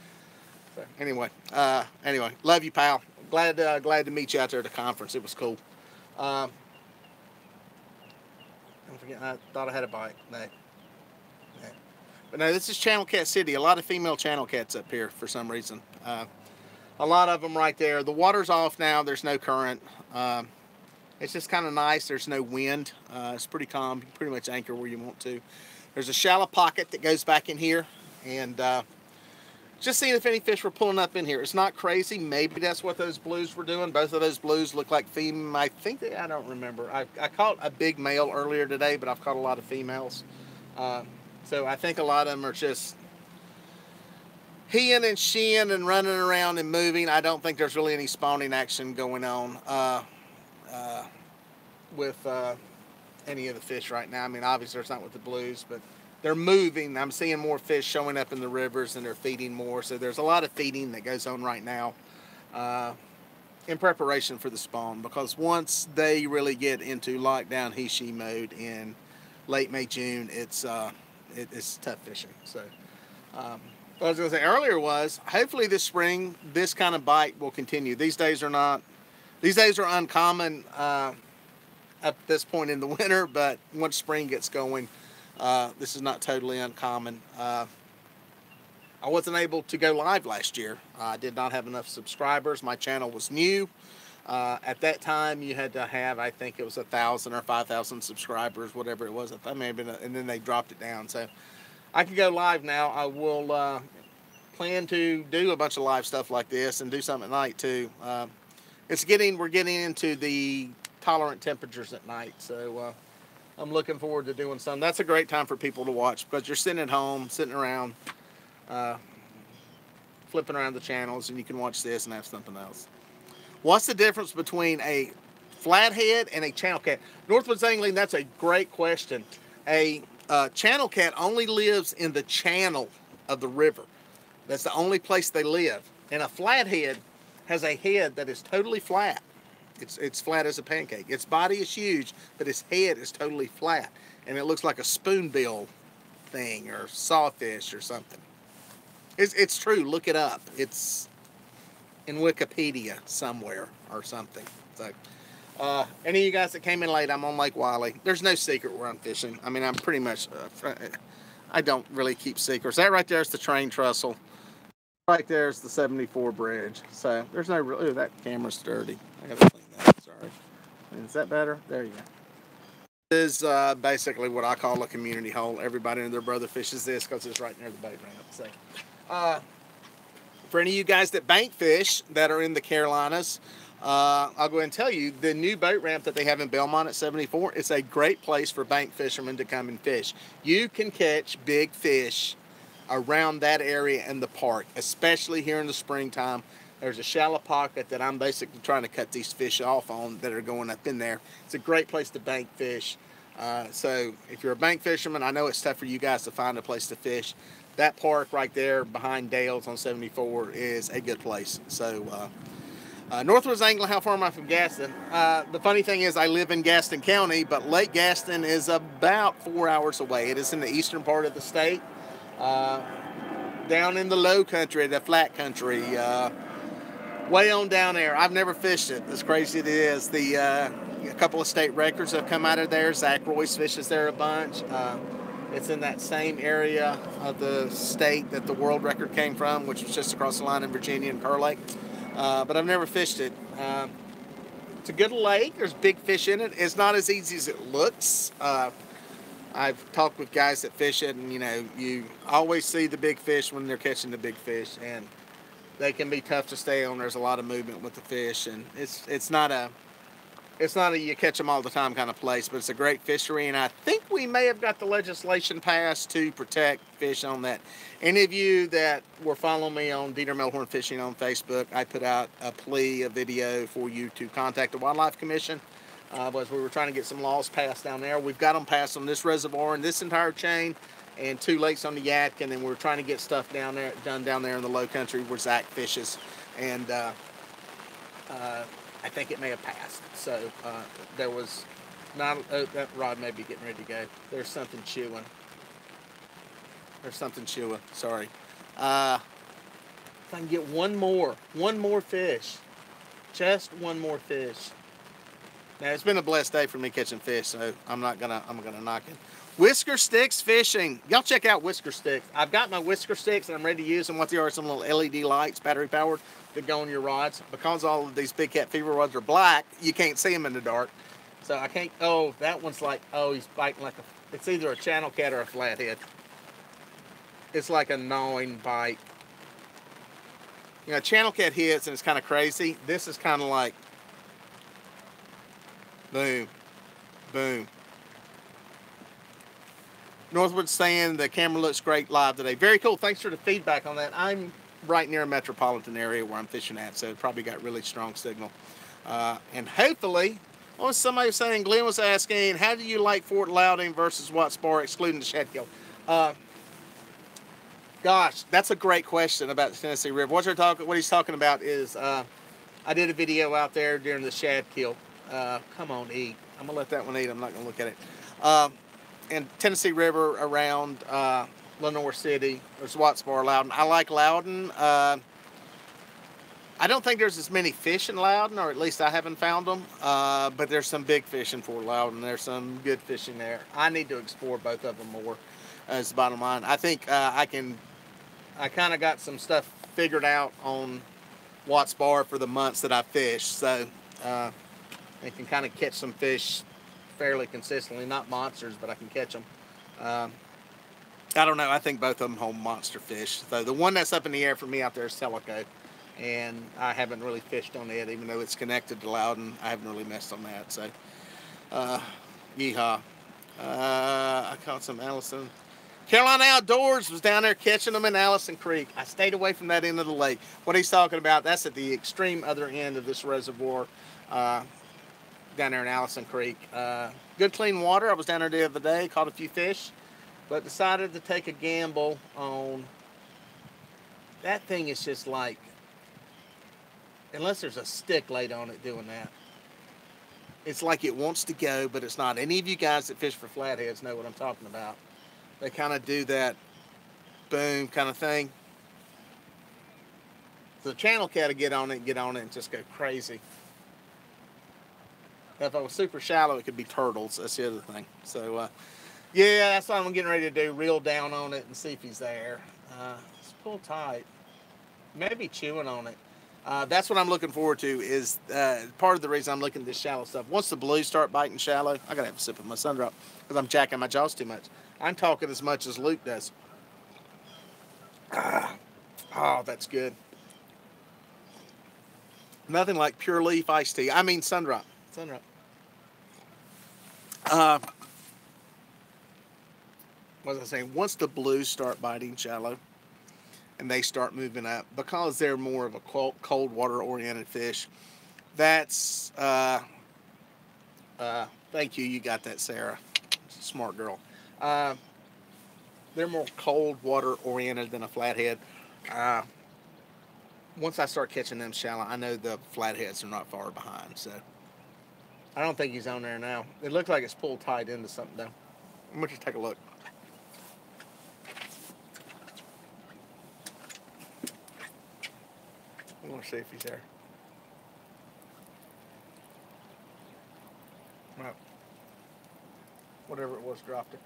Speaker 1: So anyway, love you, pal. Glad to meet you out there at the conference. It was cool. Don't forget, I thought I had a bite. No. But no, this is Channel Cat City. A lot of female channel cats up here for some reason. A lot of them right there. The water's off now. There's no current. It's just kind of nice. There's no wind. It's pretty calm. You can pretty much anchor where you want to. There's a shallow pocket that goes back in here. And just seeing if any fish were pulling up in here. It's not crazy. Maybe that's what those blues were doing. Both of those blues look like female. I think I don't remember. I caught a big male earlier today, but I've caught a lot of females. So I think a lot of them are just heeing and sheeing and running around and moving. I don't think there's really any spawning action going on with any of the fish right now. I mean, obviously it's not with the blues, but they're moving. I'm seeing more fish showing up in the rivers, and they're feeding more. So there's a lot of feeding that goes on right now in preparation for the spawn, because once they really get into lockdown he-she mode in late May, June, it's tough fishing. So what I was going to say earlier was, hopefully this spring, this kind of bite will continue. These days are uncommon at this point in the winter, but once spring gets going, this is not totally uncommon. I wasn't able to go live last year. I did not have enough subscribers. My channel was new. At that time, you had to have, I think it was 1,000 or 5,000 subscribers, whatever it was. That may have been, and then they dropped it down. So I can go live now. I will plan to do a bunch of live stuff like this and do something at night too. We're getting into the tolerant temperatures at night, so I'm looking forward to doing some. That's a great time for people to watch, because you're sitting at home, sitting around, flipping around the channels, and you can watch this and have something else. What's the difference between a flathead and a channel cat? Northwoods angling, that's a great question. A channel cat only lives in the channel of the river. That's the only place they live. And a flathead has a head that is totally flat. It's flat as a pancake. Its body is huge, but its head is totally flat. And it looks like a spoonbill thing or sawfish or something. It's true. Look it up. It's in Wikipedia somewhere or something. So, any of you guys that came in late, I'm on Lake Wiley. There's no secret where I'm fishing. I mean, I'm pretty much, I don't really keep secrets. That right there is the train trestle. Right there is the 74 bridge. So there's no really, that camera's dirty. I gotta clean that, sorry. Is that better? There you go. This is basically what I call a community hole. Everybody and their brother fishes this because it's right near the boat ramp. So, for any of you guys that bank fish that are in the Carolinas, I'll go ahead and tell you, the new boat ramp that they have in Belmont at 74 is a great place for bank fishermen to come and fish. You can catch big fish around that area in the park, especially here in the springtime. There's a shallow pocket that I'm basically trying to cut these fish off on that are going up in there. It's a great place to bank fish. So if you're a bank fisherman, I know it's tough for you guys to find a place to fish. That park right there behind Dale's on 74 is a good place. So Northwoods angling, how far am I from Gaston? The funny thing is I live in Gaston County, but Lake Gaston is about 4 hours away. It is in the eastern part of the state. Down in the low country, the flat country, way on down there. I've never fished it, as crazy as it is. A couple of state records have come out of there. Zach Royce fishes there a bunch. It's in that same area of the state that the world record came from, which was just across the line in Virginia and Kerr Lake. But I've never fished it. It's a good lake. There's big fish in it. It's not as easy as it looks. I've talked with guys that fish it, and you always see the big fish when they're catching the big fish, and they can be tough to stay on. There's a lot of movement with the fish, and it's not a you catch them all the time kind of place, but it's a great fishery, and I think we may have got the legislation passed to protect fish on that. Any of you that were following me on Dieter Melhorn Fishing on Facebook, I put out a video for you to contact the Wildlife Commission. Was we were trying to get some laws passed down there. We've got them passed on this reservoir and this entire chain, and 2 lakes on the Yadkin, and we're trying to get stuff done down there in the low country where Zach fishes, and I think it may have passed. So there was not, that rod may be getting ready to go. There's something chewing. Sorry. If I can get one more fish, just one more fish. Now, it's been a blessed day for me catching fish, so I'm gonna knock it. Whisker Sticks Fishing. Y'all check out Whisker Sticks. I've got my Whisker Sticks, and I'm ready to use them. What they are, some little LED lights, battery powered, that go on your rods. Because all of these big cat fever rods are black, you can't see them in the dark. So I can't, oh, that one's like, oh, he's biting like it's either a channel cat or a flathead. It's like a gnawing bite. Channel cat hits, and it's kind of crazy. This is kind of like, boom, boom. Northwood's saying the camera looks great live today. Very cool. Thanks for the feedback on that. I'm right near a metropolitan area where I'm fishing at, so it probably got really strong signal. And hopefully Oh, somebody was saying, Glenn was asking, how do you like Fort Loudon versus Watts Bar, excluding the shad kill? Gosh, that's a great question about the Tennessee River. What he's talking about is, I did a video out there during the shad kill. Come on, eat. I'm gonna let that one eat. I'm not gonna look at it. And Tennessee River around Lenore City. There's Watts Bar, Loudon. I like Loudon. I don't think there's as many fish in Loudon, or at least I haven't found them. But there's some big fish in Fort Loudon. There's some good fishing there. I need to explore both of them more. Is the bottom line. I think I kind of got some stuff figured out on Watts Bar for the months that I fish, so I can kind of catch some fish fairly consistently. Not monsters, but I can catch them. I don't know. I think both of them hold monster fish. So the one that's up in the air for me out there is Tellico, and I haven't really fished on it, even though it's connected to Loudon. I haven't really messed on that. So, yeehaw. I caught some Allison. Carolina Outdoors was down there catching them in Allison Creek. I stayed away from that end of the lake. What he's talking about, that's at the extreme other end of this reservoir, down there in Allison Creek. Good clean water. I was down there the other day, caught a few fish, but decided to take a gamble on that thing. Is just like, unless there's a stick laid on it doing that, it's like it wants to go, but it's not. Any of you guys that fish for flatheads know what I'm talking about. They kind of do that boom kind of thing. So the channel cat to get on it and just go crazy. If I was super shallow, it could be turtles. That's the other thing. So, yeah, that's what I'm getting ready to do. Reel down on it and see if he's there. It's pull tight. Maybe chewing on it. That's what I'm looking forward to, is part of the reason I'm looking at this shallow stuff. Once the blues start biting shallow, I gotta have a sip of my Sundrop because I'm jacking my jaws too much. I'm talking as much as Luke does. Oh, that's good. Nothing like pure leaf iced tea. I mean Sundrop. Sundrop. What was I saying? Once the blues start biting shallow and they start moving up, because they're more of a cold water oriented fish, that's thank you, you got that, Sarah. Smart girl. They're more cold water oriented than a flathead. Once I start catching them shallow, I know the flatheads are not far behind. So I don't think he's on there now. It looks like it's pulled tight into something though. I'm gonna just take a look. I want to see if he's there. No. Whatever it was dropped it.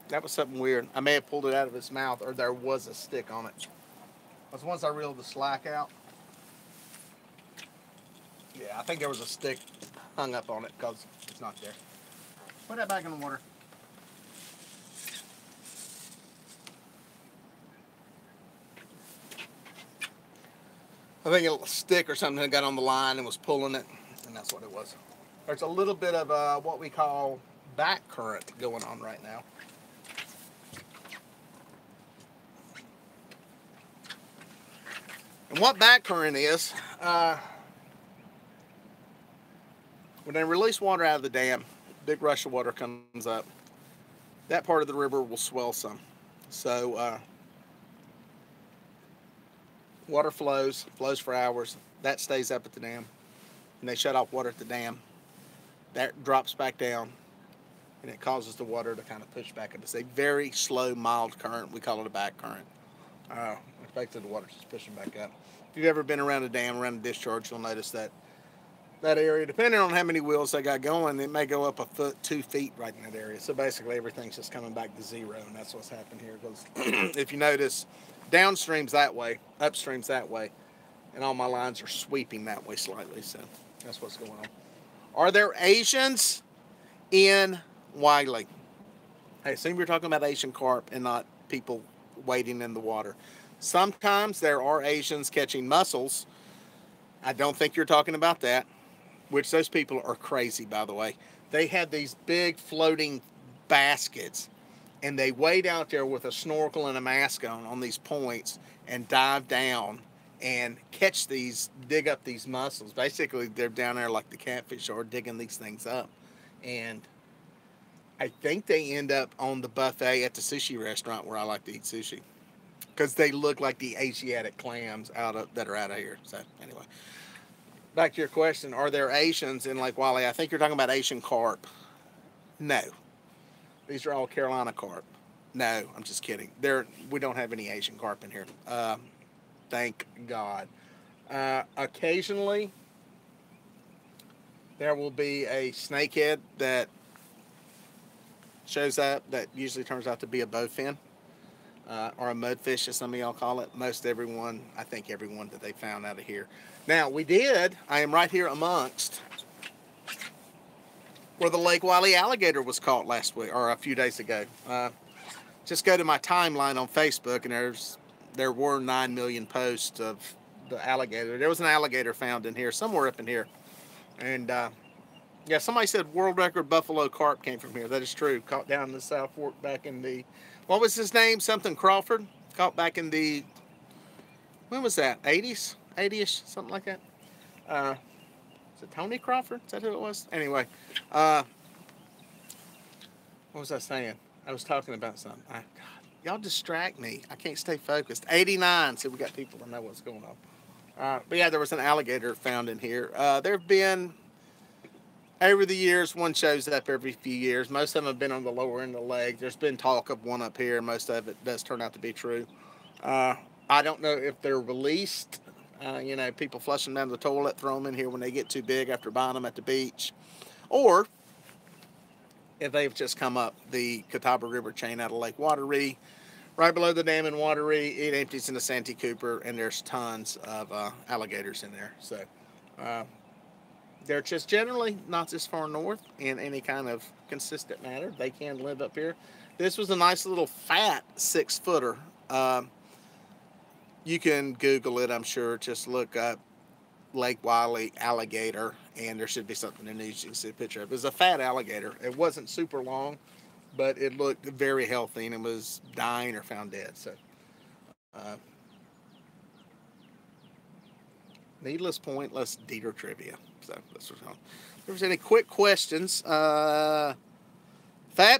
Speaker 1: That was something weird. I may have pulled it out of his mouth, or there was a stick on it. Because once I reeled the slack out, yeah, I think there was a stick hung up on it because it's not there. Put that back in the water. I think a stick or something got on the line and was pulling it, and that's what it was. There's a little bit of what we call back current going on right now. And what back current is, when they release water out of the dam, big rush of water comes up, that part of the river will swell some. So water flows for hours, that stays up at the dam, and they shut off water at the dam. That drops back down, and it causes the water to kind of push back up. It's a very slow, mild current. We call it a back current. Basically the water's just pushing back up. If you've ever been around a dam, around a discharge, you'll notice that area, depending on how many wheels they got going, it may go up a foot, 2 feet right in that area. So basically everything's just coming back to zero, and that's what's happened here. Because if you notice, downstream's that way, upstream's that way, and all my lines are sweeping that way slightly. So that's what's going on. Are there Asians in Wiley? Hey, assume you're talking about Asian carp and not people wading in the water. Sometimes there are Asians catching mussels. I don't think you're talking about that, which those people are crazy, by the way. They have these big floating baskets and they wade out there with a snorkel and a mask on these points and dive down and catch these, dig up these mussels. Basically, they're down there like the catfish are, digging these things up. And I think they end up on the buffet at the sushi restaurant where I like to eat sushi, because they look like the Asiatic clams that are out of here. So anyway, back to your question: are there Asians in Lake Wylie? I think you're talking about Asian carp. No, these are all Carolina carp. No, I'm just kidding. We don't have any Asian carp in here. Thank God. Occasionally, there will be a snakehead that shows up that usually turns out to be a bowfin, or a mudfish, as some of y'all call it. I think everyone that they found out of here. Now, I am right here amongst where the Lake Wylie alligator was caught last week, or a few days ago. Just go to my timeline on Facebook, and there were 9 million posts of the alligator. There was an alligator found in here, somewhere up in here. And yeah, somebody said world record buffalo carp came from here. That is true. Caught down in the South Fork back in the, what was his name? Something Crawford. Caught back in the, when was that? 80s? 80ish? Something like that. Is it Tony Crawford? Is that who it was? Anyway, what was I saying? I was talking about something. God, y'all distract me. I can't stay focused. 89. See, we got people that know what's going on. But yeah, there was an alligator found in here. There have been, over the years, one shows up every few years. Most of them have been on the lower end of the lake. There's been talk of one up here. Most of it does turn out to be true. I don't know if they're released. You know, people flush them down the toilet, throw them in here when they get too big after buying them at the beach. Or if they've just come up the Catawba River chain out of Lake Wateree, right below the dam in Wateree. It empties into Santee Cooper, and there's tons of alligators in there. So they're just generally not this far north in any kind of consistent manner. They can live up here. This was a nice little fat 6-footer. You can Google it, I'm sure. Just look up Lake Wylie alligator, and there should be something in there you can see a picture of. It was a fat alligator. It wasn't super long, but it looked very healthy, and it was dying or found dead. So, needless, pointless Dieter trivia. So that's what's going on. If there's any quick questions, Fat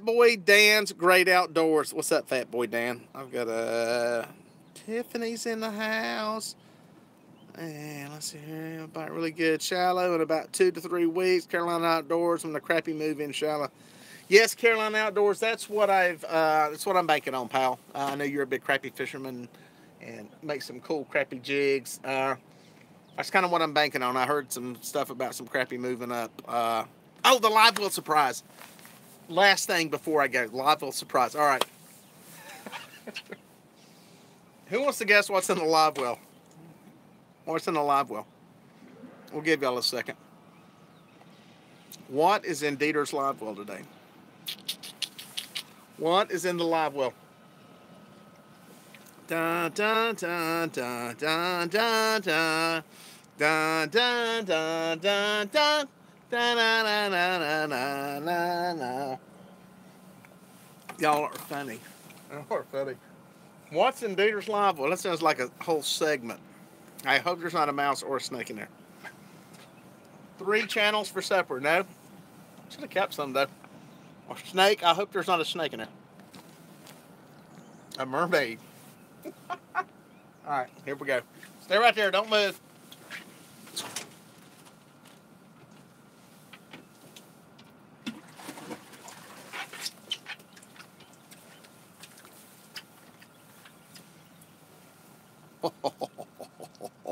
Speaker 1: Boy Dan's Great Outdoors. What's up, Fat Boy Dan? I've got Tiffany's in the house. And let's see here, about really good shallow in about 2 to 3 weeks. Carolina Outdoors when the crappie move in shallow. Yes, Carolina Outdoors. That's what I'm banking on, pal. I know you're a big crappie fisherman and make some cool crappie jigs. That's kind of what I'm banking on. I heard some stuff about some crappie moving up. Oh, the live well surprise. Last thing before I go, live well surprise. All right. Who wants to guess what's in the live well? What's in the live well? We'll give y'all a second. What is in Dieter's live well today? What is in the live well? Dun dun dun dun dun dun dun dun dun dun dun dun dun. Y'all are funny. Y'all are funny. What's in Dieter's live well? That sounds like a whole segment. I hope there's not a mouse or a snake in there. 3 channels for supper. No. Should have kept some, though. Or snake. I hope there's not a snake in there. A mermaid. Alright, here we go. Stay right there. Don't move.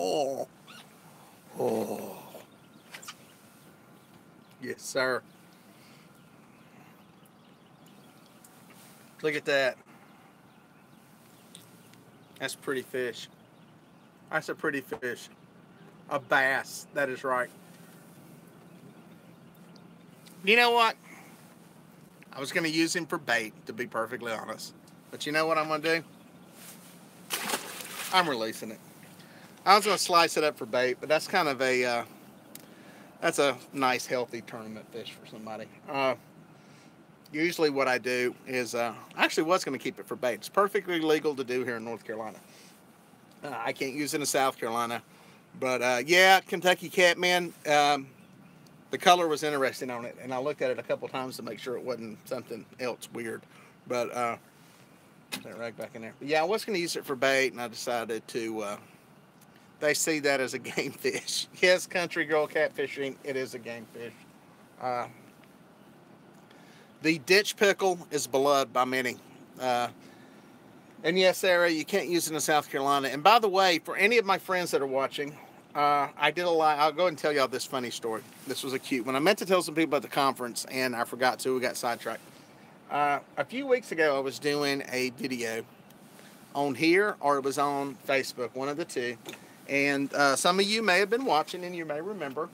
Speaker 1: Oh. Yes, sir. Look at that. That's a pretty fish. That's a pretty fish. A bass. That is right. You know what? I was going to use him for bait, to be perfectly honest. But you know what I'm going to do? I'm releasing it. I was going to slice it up for bait, but that's kind of a, that's a nice, healthy tournament fish for somebody. usually what I do is, I actually was going to keep it for bait. It's perfectly legal to do here in North Carolina. I can't use it in South Carolina. But, yeah, Kentucky Catman, the color was interesting on it. And I looked at it a couple times to make sure it wasn't something else weird. But, that right back in there. But yeah, I was going to use it for bait, and I decided to, they see that as a game fish. Yes, country girl catfishing, it is a game fish. The ditch pickle is beloved by many. And yes, Sarah, you can't use it in South Carolina. And by the way, for any of my friends that are watching, I did a lot. I'll go and tell y'all this funny story. This was a cute one. I meant to tell some people at the conference, and I forgot to. We got sidetracked. A few weeks ago, I was doing a video on here, or it was on Facebook, one of the two. And some of you may have been watching, and you may remember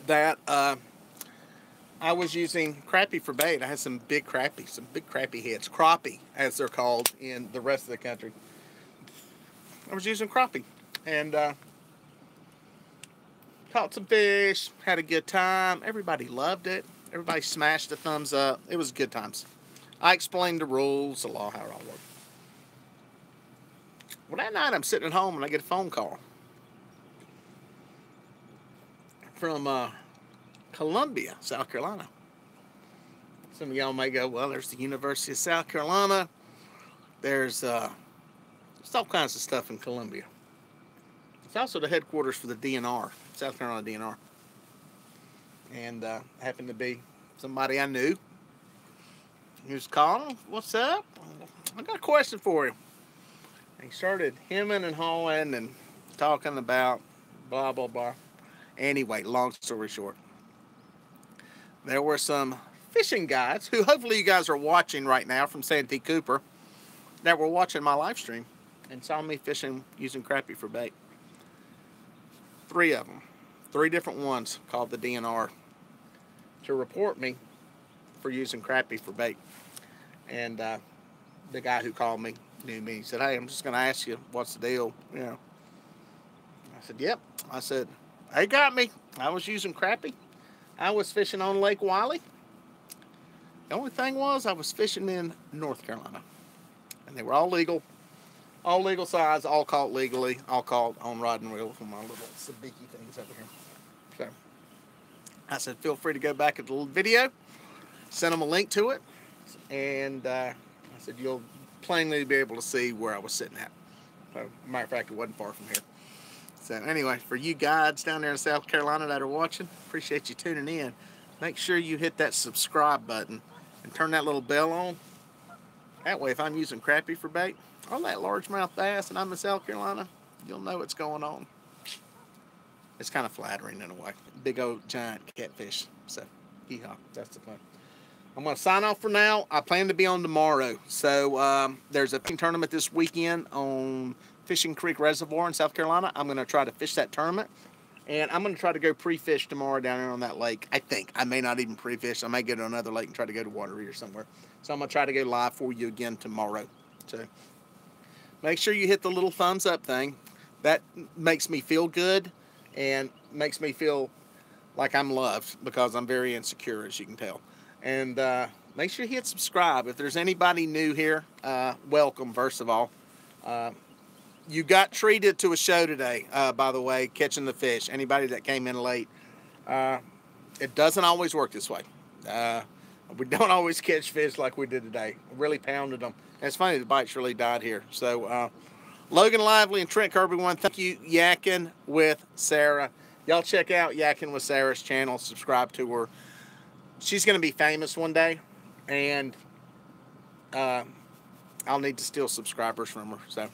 Speaker 1: that I was using crappie for bait. I had some big crappie heads, crappie as they're called in the rest of the country. I was using crappie and caught some fish, had a good time. Everybody loved it. Everybody smashed the thumbs up. It was good times. I explained the rules, the law, how it all worked. Well, that night I'm sitting at home and I get a phone call from Columbia, South Carolina. Some of y'all may go, well, there's the University of South Carolina. There's all kinds of stuff in Columbia. It's also the headquarters for the DNR, South Carolina DNR. And happened to be somebody I knew. He was calling, what's up? I got a question for you. And he started hemming and hawing and talking about blah, blah, blah. Anyway, long story short, there were some fishing guides who hopefully you guys are watching right now from Santee Cooper that were watching my live stream and saw me fishing using crappie for bait. 3 of them, 3 different ones called the DNR to report me for using crappie for bait. And the guy who called me knew me. He said, hey, I'm just going to ask you, what's the deal? You know. I said, yep. I said, they got me. I was using crappie. I was fishing on Lake Wiley. The only thing was I was fishing in North Carolina. And they were all legal size, all caught legally, all caught on rod and reel from my little sabiki things over here. So I said, feel free to go back at the little video, send them a link to it, and I said, you'll plainly be able to see where I was sitting at. So, matter of fact, it wasn't far from here. So anyway, for you guides down there in South Carolina that are watching, appreciate you tuning in. Make sure you hit that subscribe button and turn that little bell on. That way, if I'm using crappie for bait, or that largemouth bass and I'm in South Carolina, you'll know what's going on. It's kind of flattering in a way. Big old giant catfish. So, hee-haw, that's the fun. I'm going to sign off for now. I plan to be on tomorrow. So, there's a fishing tournament this weekend on Fishing Creek Reservoir in South Carolina. I'm going to try to fish that tournament. And I'm going to try to go pre-fish tomorrow down there on that lake. I think. I may not even pre-fish. I may go to another lake and try to go to Watery or somewhere. So I'm going to try to go live for you again tomorrow. So make sure you hit the little thumbs up thing. That makes me feel good and makes me feel like I'm loved because I'm very insecure, as you can tell. And make sure you hit subscribe. If there's anybody new here, welcome, first of all. You got treated to a show today, by the way, catching the fish. Anybody that came in late. It doesn't always work this way. We don't always catch fish like we did today. Really pounded them. And it's funny, the bites really died here. So, Logan Lively and Trent Kirby, thank you, Yakking with Sarah. Y'all check out Yakking with Sarah's channel. Subscribe to her. She's going to be famous one day. And I'll need to steal subscribers from her. So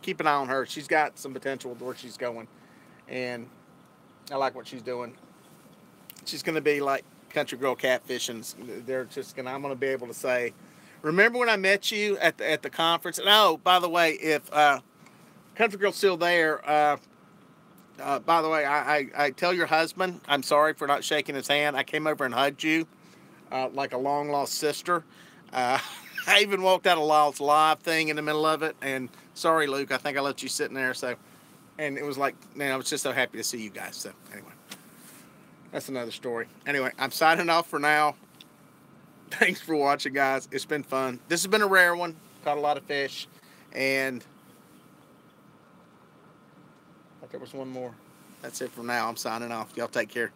Speaker 1: keep an eye on her. She's got some potential with where she's going. And I like what she's doing. She's going to be like Country Girl Catfishing. They're just going to, I'm going to be able to say, remember when I met you at the conference? And oh, by the way, if Country Girl's still there, by the way, I tell your husband, I'm sorry for not shaking his hand. I came over and hugged you like a long-lost sister. I even walked out a Lost Live thing in the middle of it. And sorry, Luke, I think I left you sitting there. So, and it was like, man, I was just so happy to see you guys. So, anyway, that's another story. Anyway, I'm signing off for now. Thanks for watching, guys. It's been fun. This has been a rare one. Caught a lot of fish. And I thought there was one more. That's it for now. I'm signing off. Y'all take care.